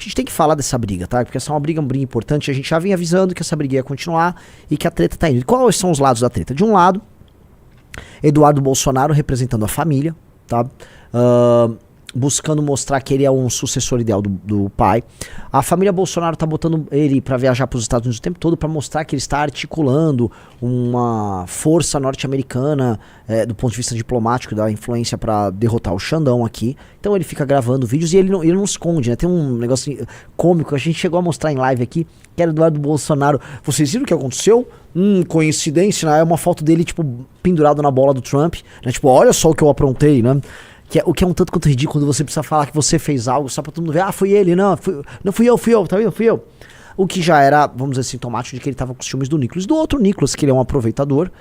gente tem que falar dessa briga, tá? Porque essa é uma briga importante. A gente já vinha avisando que essa briga ia continuar e que a treta tá indo. E quais são os lados da treta? De um lado, Eduardo Bolsonaro representando a família, tá? Buscando mostrar que ele é um sucessor ideal do pai. A família Bolsonaro tá botando ele para viajar para os Estados Unidos o tempo todo para mostrar que ele está articulando uma força norte-americana do ponto de vista diplomático, da influência para derrotar o Xandão aqui. Então ele fica gravando vídeos e ele não esconde, né? Tem um negócio cômico, a gente chegou a mostrar em live aqui, que era Eduardo Bolsonaro. Vocês viram o que aconteceu? Coincidência, né? É uma foto dele, tipo, pendurado na bola do Trump, né? Tipo, olha só o que eu aprontei, né? O que é um tanto quanto ridículo quando você precisa falar que você fez algo só pra todo mundo ver. Ah, foi ele, não fui eu, tá vendo? Fui eu. O que já era, vamos dizer assim, sintomático de que ele tava com os ciúmes do Nicolas. Do outro Nicolas, que ele é um aproveitador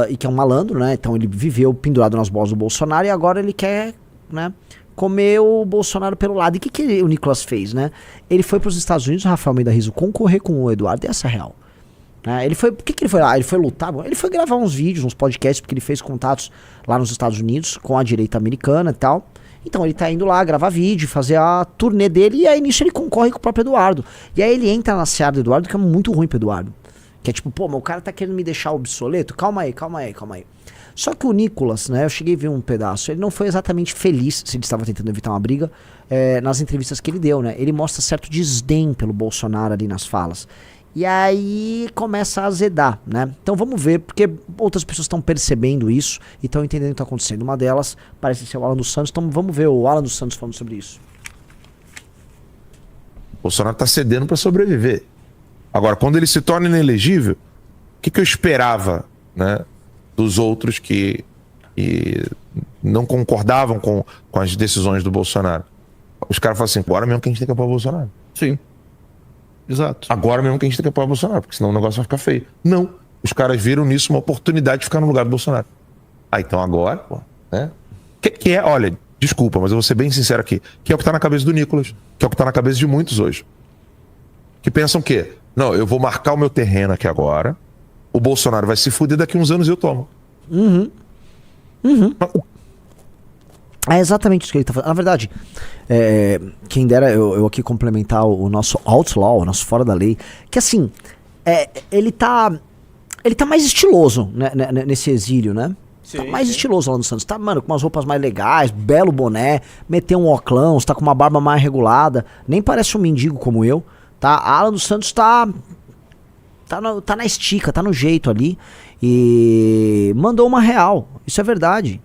e que é um malandro, né? Então ele viveu pendurado nas bolas do Bolsonaro e agora ele quer, né, comer o Bolsonaro pelo lado. E o que o Nicolas fez, né? Ele foi pros Estados Unidos, Rafael Almeida Rizzo, concorrer com o Eduardo, e essa é a real. Ele foi, por que ele foi lá? Ele foi lutar? Ele foi gravar uns vídeos, uns podcasts, porque ele fez contatos lá nos Estados Unidos com a direita americana e tal. Então ele tá indo lá gravar vídeo, fazer a turnê dele, e aí nisso ele concorre com o próprio Eduardo. E aí ele entra na seara do Eduardo, que é muito ruim pro Eduardo. Que é tipo, pô, mas o cara tá querendo me deixar obsoleto? Calma aí. Só que o Nicolas, né, eu cheguei a ver um pedaço, ele não foi exatamente feliz, se ele estava tentando evitar uma briga, nas entrevistas que ele deu, né? Ele mostra certo desdém pelo Bolsonaro ali nas falas. E aí começa a azedar, né? Então vamos ver, porque outras pessoas estão percebendo isso e estão entendendo o que está acontecendo. Uma delas parece ser o Alan dos Santos, então vamos ver o Alan dos Santos falando sobre isso. O Bolsonaro está cedendo para sobreviver. Agora, quando ele se torna inelegível, o que eu esperava, né, dos outros que não concordavam com as decisões do Bolsonaro? Os caras falam assim, agora mesmo que a gente tem que apoiar o Bolsonaro. Sim. Exato. Agora mesmo que a gente tem que apoiar o Bolsonaro, porque senão o negócio vai ficar feio. Não. Os caras viram nisso uma oportunidade de ficar no lugar do Bolsonaro. Então agora, pô, né? Que é, olha, desculpa, mas eu vou ser bem sincero aqui, que é o que tá na cabeça do Nicolas, que é o que tá na cabeça de muitos hoje. Que pensam que, não, eu vou marcar o meu terreno aqui agora, o Bolsonaro vai se fuder, daqui uns anos eu tomo. É exatamente isso que ele tá fazendo. Na verdade, quem dera eu aqui complementar o nosso outlaw, o nosso fora da lei, que assim, ele tá mais estiloso, né, nesse exílio, né? Sim, tá mais estiloso lá no Santos. Tá, mano, com umas roupas mais legais, belo boné, meteu um óculos, tá com uma barba mais regulada, nem parece um mendigo como eu, tá? A Alan dos Santos tá na estica, tá no jeito ali e mandou uma real, isso é verdade.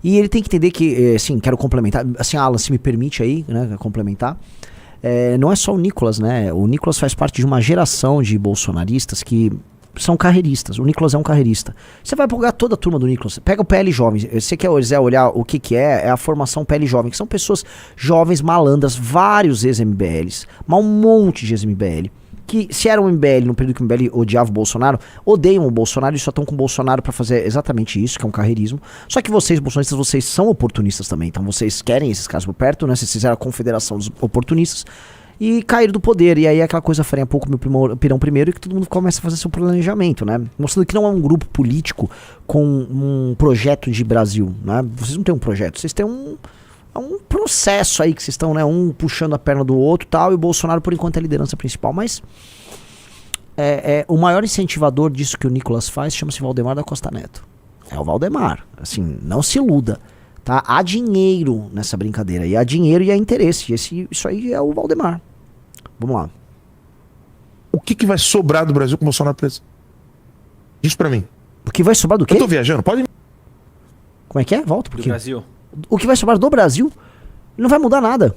E ele tem que entender que, assim, quero complementar, assim, Alan, se me permite aí, né, complementar, não é só o Nicolas, né, o Nicolas faz parte de uma geração de bolsonaristas que são carreiristas, o Nicolas é um carreirista. Você vai pegar toda a turma do Nicolas, pega o PL Jovem, você quiser olhar o que é a formação PL Jovem, que são pessoas jovens, malandras, vários ex-MBLs, mas um monte de ex-MBL, que se era um MBL no período que o MBL odiava o Bolsonaro, odeiam o Bolsonaro e só estão com o Bolsonaro pra fazer exatamente isso, que é um carreirismo. Só que vocês, bolsonaristas, vocês são oportunistas também, então vocês querem esses caras por perto, né? Vocês fizeram a confederação dos oportunistas e caíram do poder, e aí aquela coisa farinha pouco meu pirão primeiro, e que todo mundo começa a fazer seu planejamento, né? Mostrando que não é um grupo político com um projeto de Brasil, né? Vocês não têm um projeto, vocês têm um processo aí que vocês estão, né, um puxando a perna do outro e tal, e o Bolsonaro por enquanto é a liderança principal, mas o maior incentivador disso que o Nicolas faz chama-se Valdemar da Costa Neto. É o Valdemar, assim, não se iluda, tá? Há dinheiro nessa brincadeira, e há dinheiro e há interesse, e isso aí é o Valdemar. Vamos lá. O que vai sobrar do Brasil com o Bolsonaro preso? Diz pra mim. O que vai sobrar do quê? Eu tô viajando, pode... Como é que é? Volta um pouquinho. Do Brasil. O que vai sobrar do Brasil não vai mudar nada.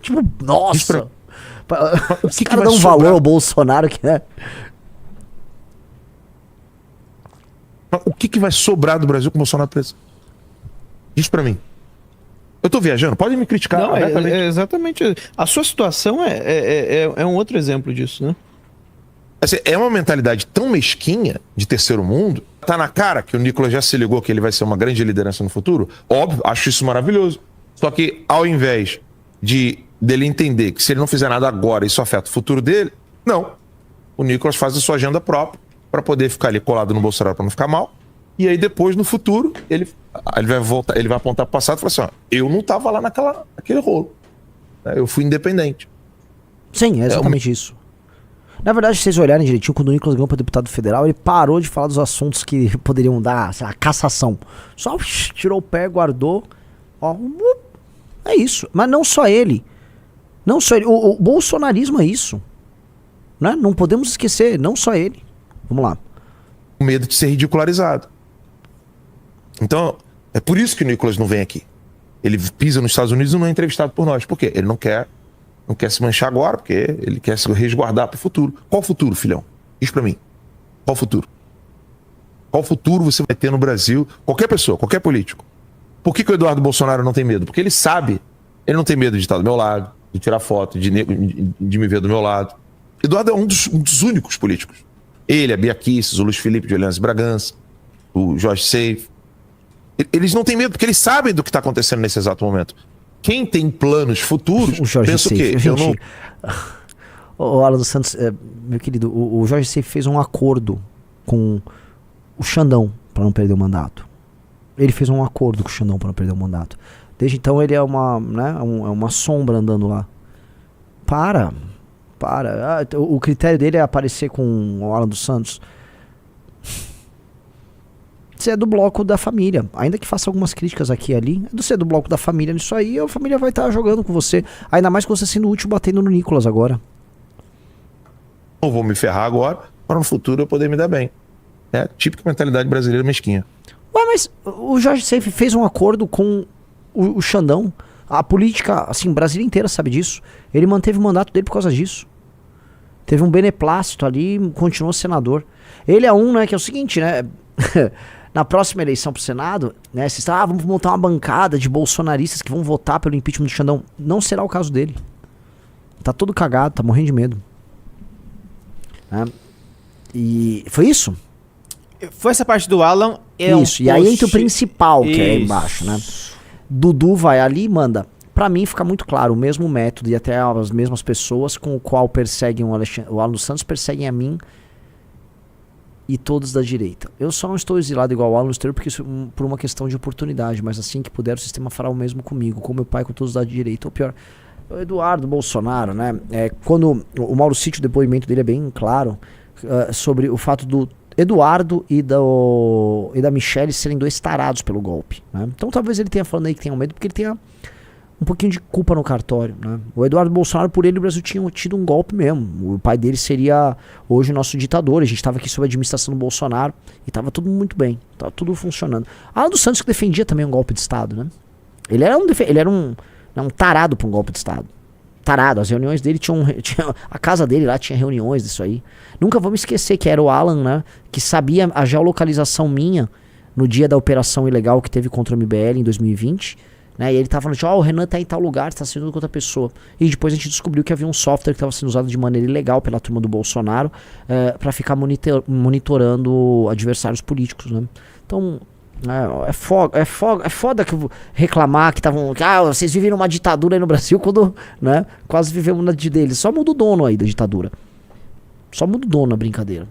Tipo, nossa. Os caras dão um valor ao Bolsonaro que é. O que vai sobrar do Brasil com o Bolsonaro preso? Diz pra mim. Eu tô viajando, pode me criticar. Não, exatamente. A sua situação é um outro exemplo disso, né? Assim, é uma mentalidade tão mesquinha de terceiro mundo. Tá na cara que o Nicolas já se ligou que ele vai ser uma grande liderança no futuro. Óbvio, acho isso maravilhoso. Só que ao invés dele entender que se ele não fizer nada agora, isso afeta o futuro dele, não. O Nicolas faz a sua agenda própria para poder ficar ali colado no Bolsonaro para não ficar mal. E aí depois, no futuro, ele vai voltar, ele vai apontar pro passado e falar assim, ó, eu não tava lá naquele rolo. né? Eu fui independente. Sim, é exatamente isso. Na verdade, se vocês olharem direitinho, quando o Nicolas ganhou para deputado federal, ele parou de falar dos assuntos que poderiam dar, sei lá, cassação. Só tirou o pé, guardou. Ó, é isso. Mas não só ele. Não só ele. O bolsonarismo é isso. Né? Não podemos esquecer, não só ele. Vamos lá. Com medo de ser ridicularizado. Então, é por isso que o Nicolas não vem aqui. Ele pisa nos Estados Unidos e não é entrevistado por nós. Por quê? Ele não quer se manchar agora, porque ele quer se resguardar para o futuro. Qual futuro, filhão? Diz para mim. Qual futuro? Qual futuro você vai ter no Brasil? Qualquer pessoa, qualquer político. Por que o Eduardo Bolsonaro não tem medo? Porque ele sabe. Ele não tem medo de estar do meu lado, de tirar foto, de me ver do meu lado. Eduardo é um dos únicos políticos. Ele, a Bia Kicis, o Luiz Felipe de Orleans Bragança, o Jorge Seif. Eles não têm medo, porque eles sabem do que está acontecendo nesse exato momento. Quem tem planos futuros, pensa o quê? Gente, o Alan dos Santos, meu querido, o Jorge Seif fez um acordo com o Xandão para não perder o mandato. Ele fez um acordo com o Xandão para não perder o mandato. Desde então ele é uma sombra andando lá. Para. O critério dele é aparecer com o Alan dos Santos. Você é do bloco da família. Ainda que faça algumas críticas aqui e ali, você é do bloco da família nisso aí, a família vai estar jogando com você. Ainda mais que você sendo útil batendo no Nicolas agora. Não vou me ferrar agora, para no futuro eu poder me dar bem. É típica mentalidade brasileira mesquinha. Ué, mas o Jorge Seif fez um acordo com o Xandão. A política, assim, Brasília inteira sabe disso. Ele manteve o mandato dele por causa disso. Teve um beneplácito ali, continuou senador. Ele é né, que é o seguinte, né? Na próxima eleição pro Senado, né? Vocês estão, vamos montar uma bancada de bolsonaristas que vão votar pelo impeachment do Xandão. Não será o caso dele. Tá todo cagado, tá morrendo de medo. Né? E foi isso? Foi essa parte do Alan. Isso, e aí entra o principal, que é aí embaixo, né? Dudu vai ali e manda. Pra mim fica muito claro, o mesmo método e até as mesmas pessoas com o qual perseguem o Alan dos Santos perseguem a mim e todos da direita. Eu só não estou exilado igual o Alan dos Santos porque isso, por uma questão de oportunidade, mas assim que puder o sistema fará o mesmo comigo, com meu pai, com todos da direita. Ou pior, o Eduardo Bolsonaro, né? Quando o Mauro Cid, o depoimento dele é bem claro sobre o fato do Eduardo e da Michelle serem dois tarados pelo golpe, né? Então talvez ele tenha falando aí que tenha medo porque ele tenha um pouquinho de culpa no cartório, né? O Eduardo Bolsonaro, por ele, o Brasil tinha tido um golpe mesmo. O pai dele seria hoje o nosso ditador. A gente estava aqui sob a administração do Bolsonaro e estava tudo muito bem, estava tudo funcionando. Alan dos Santos que defendia também um golpe de Estado, né? Ele era um tarado para um golpe de Estado. Tarado, as reuniões dele tinham a casa dele lá tinha reuniões disso aí. Nunca vou me esquecer que era o Alan, né, que sabia a geolocalização minha no dia da operação ilegal que teve contra o MBL em 2020, né, e ele tava falando, o Renan tá em tal lugar, tá sendo com outra pessoa. E depois a gente descobriu que havia um software que estava sendo usado de maneira ilegal pela turma do Bolsonaro para ficar monitorando adversários políticos, né. Então é foda que reclamar que estavam. Vocês vivem numa ditadura aí no Brasil quando, né, quase vivemos na de deles. Só muda o dono aí da ditadura. Só muda o dono na brincadeira.